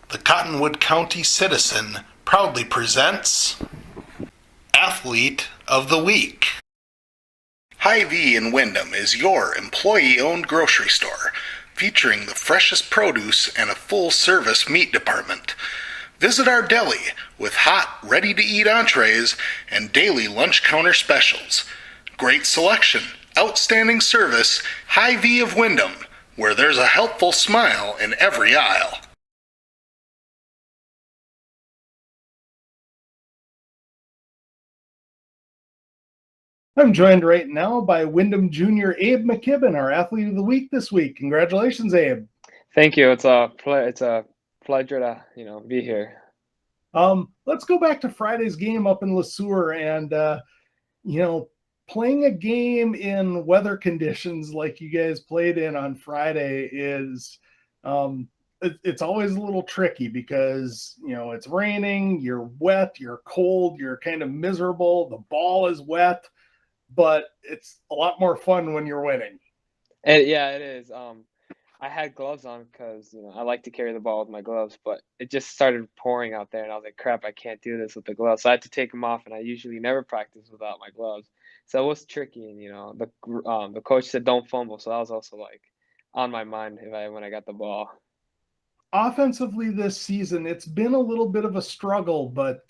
The Cottonwood County Citizen proudly presents Athlete of the Week. Hy-Vee in Windham is your employee-owned grocery store, featuring the freshest produce and a full-service meat department. Visit our deli with hot, ready-to-eat entrees and daily lunch counter specials. Great selection, outstanding service, Hy-Vee of Windham, where there's a helpful smile in every aisle. I'm joined right now by Windham Junior Abe McKibbin, our athlete of the week this week. Congratulations, Abe. Thank you. It's a pleasure to be here. Let's go back to Friday's game up in Le Sueur, and playing a game in weather conditions like you guys played in on Friday is it's always a little tricky because it's raining, you're wet, you're cold, you're kind of miserable, the ball is wet, but it's a lot more fun when you're winning. And yeah, it is. I had gloves on because I like to carry the ball with my gloves, but it just started pouring out there, and I was like, "Crap, I can't do this with the gloves." So I had to take them off, and I usually never practice without my gloves, so it was tricky. And the coach said, "Don't fumble," so that was also like on my mind when I got the ball. Offensively this season, it's been a little bit of a struggle, but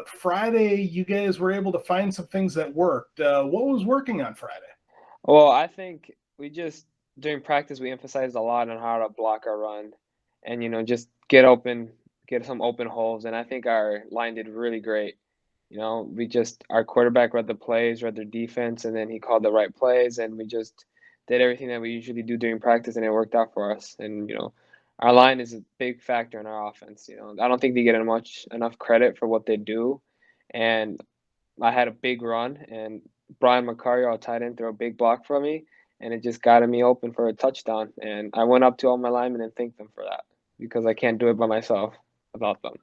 Friday you guys were able to find some things that worked. What was working on Friday? Well, I think during practice we emphasized a lot on how to block our run, and just get open, get some open holes, and I think our line did really great. Our quarterback read the plays, read their defense, and then he called the right plays, and we just did everything that we usually do during practice, and it worked out for us. And our line is a big factor in our offense. I don't think they get enough credit for what they do, and I had a big run, and Brian Macario, our tight end, threw a big block for me, and it just got me open for a touchdown. And I went up to all my linemen and thanked them for that because I can't do it by myself without them.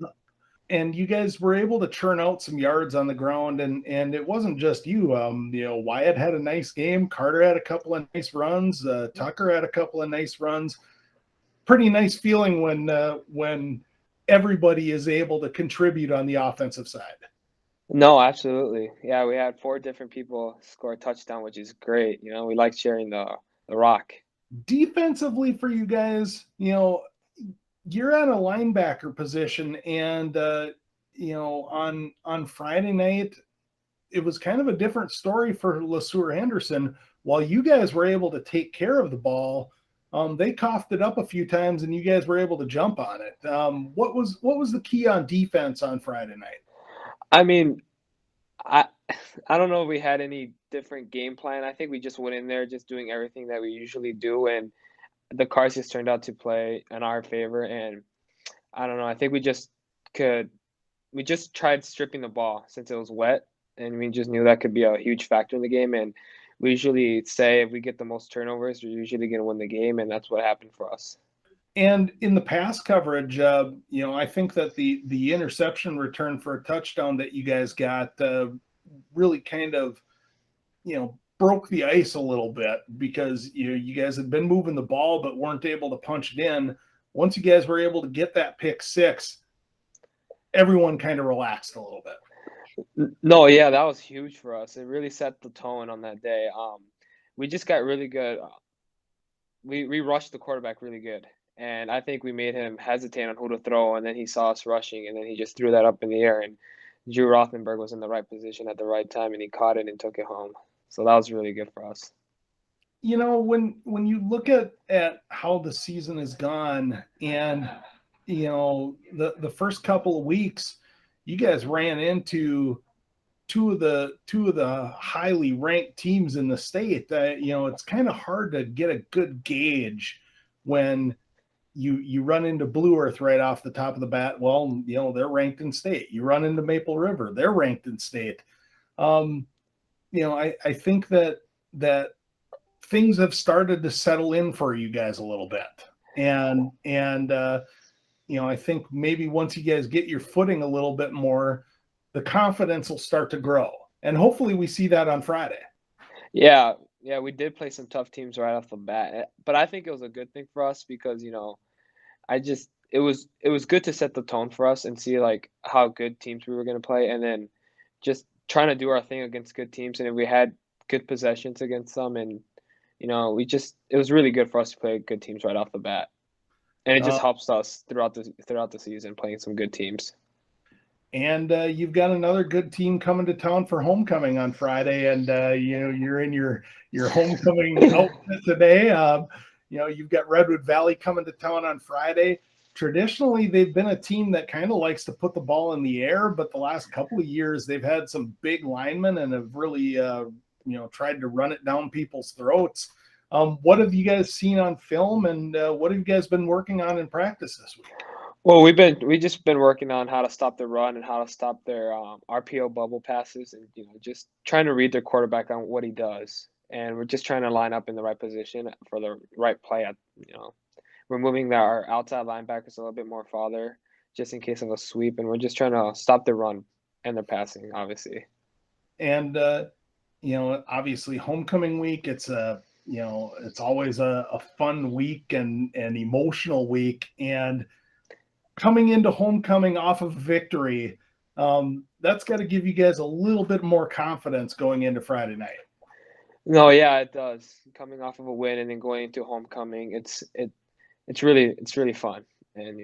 And you guys were able to churn out some yards on the ground, and it wasn't just you. Wyatt had a nice game. Carter had a couple of nice runs. Tucker had a couple of nice runs. Pretty nice feeling when everybody is able to contribute on the offensive side. No, absolutely. Yeah, we had 4 different people score a touchdown, which is great. We like sharing the rock. Defensively for you guys, you're at a linebacker position, and on Friday night, it was kind of a different story for Le Sueur Henderson. While you guys were able to take care of the ball, they coughed it up a few times, and you guys were able to jump on it. What was the key on defense on Friday night? I mean, I I don't know if we had any different game plan. I think we just went in there just doing everything that we usually do, and the cards just turned out to play in our favor. And I don't know. I think we just tried stripping the ball since it was wet, and we just knew that could be a huge factor in the game. And we usually say if we get the most turnovers, we're usually going to win the game, and that's what happened for us. And in the pass coverage, I think that the interception return for a touchdown that you guys got really kind of, broke the ice a little bit because you guys had been moving the ball but weren't able to punch it in. Once you guys were able to get that pick six, everyone kind of relaxed a little bit. No, yeah, that was huge for us. It really set the tone on that day. We just got really good. We rushed the quarterback really good, and I think we made him hesitate on who to throw, and then he saw us rushing, and then he just threw that up in the air, and Drew Rothenberg was in the right position at the right time, and he caught it and took it home. So that was really good for us. When you look at how the season has gone, and the first couple of weeks, you guys ran into two of the highly ranked teams in the state. It's kind of hard to get a good gauge when you run into Blue Earth right off the top of the bat. Well, they're ranked in state. You run into Maple River, they're ranked in state. I think that things have started to settle in for you guys a little bit, and I think maybe once you guys get your footing a little bit more, the confidence will start to grow, and hopefully we see that on Friday. Yeah, we did play some tough teams right off the bat, but I think it was a good thing for us because I just it was good to set the tone for us and see like how good teams we were going to play, and then just trying to do our thing against good teams. And if we had good possessions against them, and it was really good for us to play good teams right off the bat, and it just Uh, helps us throughout the season playing some good teams. and you've got another good team coming to town for homecoming on Friday, and you're in your homecoming outfit today. You've got Redwood Valley coming to town on Friday. Traditionally, they've been a team that kind of likes to put the ball in the air, but the last couple of years they've had some big linemen and have really tried to run it down people's throats. What have you guys seen on film, and what have you guys been working on in practice this week? Well, we just been working on how to stop the run and how to stop their RPO bubble passes, and just trying to read their quarterback on what he does, and we're just trying to line up in the right position for the right play. We're moving our outside linebackers a little bit more farther, just in case of a sweep, and we're just trying to stop the run and the passing, obviously. And obviously homecoming week, it's always a fun week and an emotional week, and coming into homecoming off of victory, that's got to give you guys a little bit more confidence going into Friday night. No, yeah, it does. Coming off of a win and then going into homecoming, it's really fun, and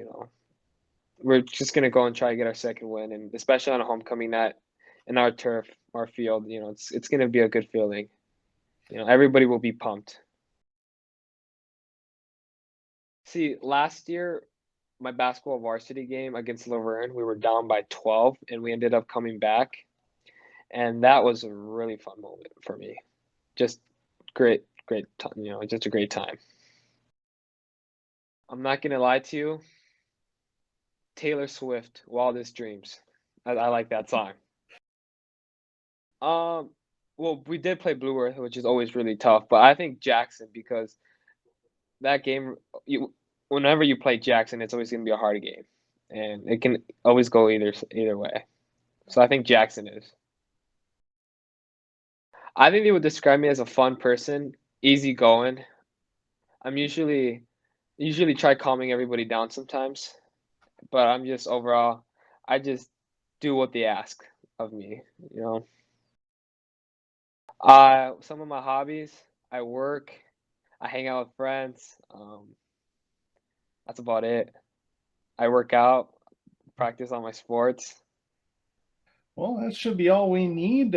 we're just gonna go and try to get our second win, and especially on a homecoming night in our turf, our field, it's gonna be a good feeling. Everybody will be pumped. See, last year, my basketball varsity game against Laverne, we were down by 12, and we ended up coming back, and that was a really fun moment for me. Just great, just a great time. I'm not gonna lie to you. Taylor Swift, Wildest Dreams. I like that song. Well, we did play Blue Earth, which is always really tough, but I think Jackson, because that game, whenever you play Jackson, it's always going to be a hard game, and it can always go either way. So I think Jackson is. I think they would describe me as a fun person, easygoing. I'm usually try calming everybody down sometimes, but I'm just overall, I just do what they ask of me. Some of my hobbies, I work, I hang out with friends. That's about it. I work out, practice on my sports. Well, that should be all we need.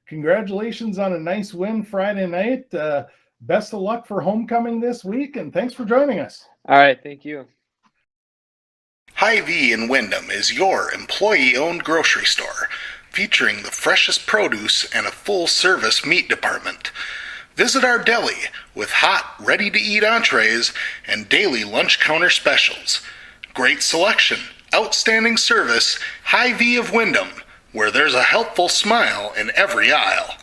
Congratulations on a nice win Friday night. Best of luck for homecoming this week, and thanks for joining us. All right, thank you. Hy-Vee in Wyndham is your employee-owned grocery store, featuring the freshest produce and a full-service meat department. Visit our deli with hot, ready-to-eat entrees and daily lunch counter specials. Great selection, outstanding service, Hy-Vee of Wyndham, where there's a helpful smile in every aisle.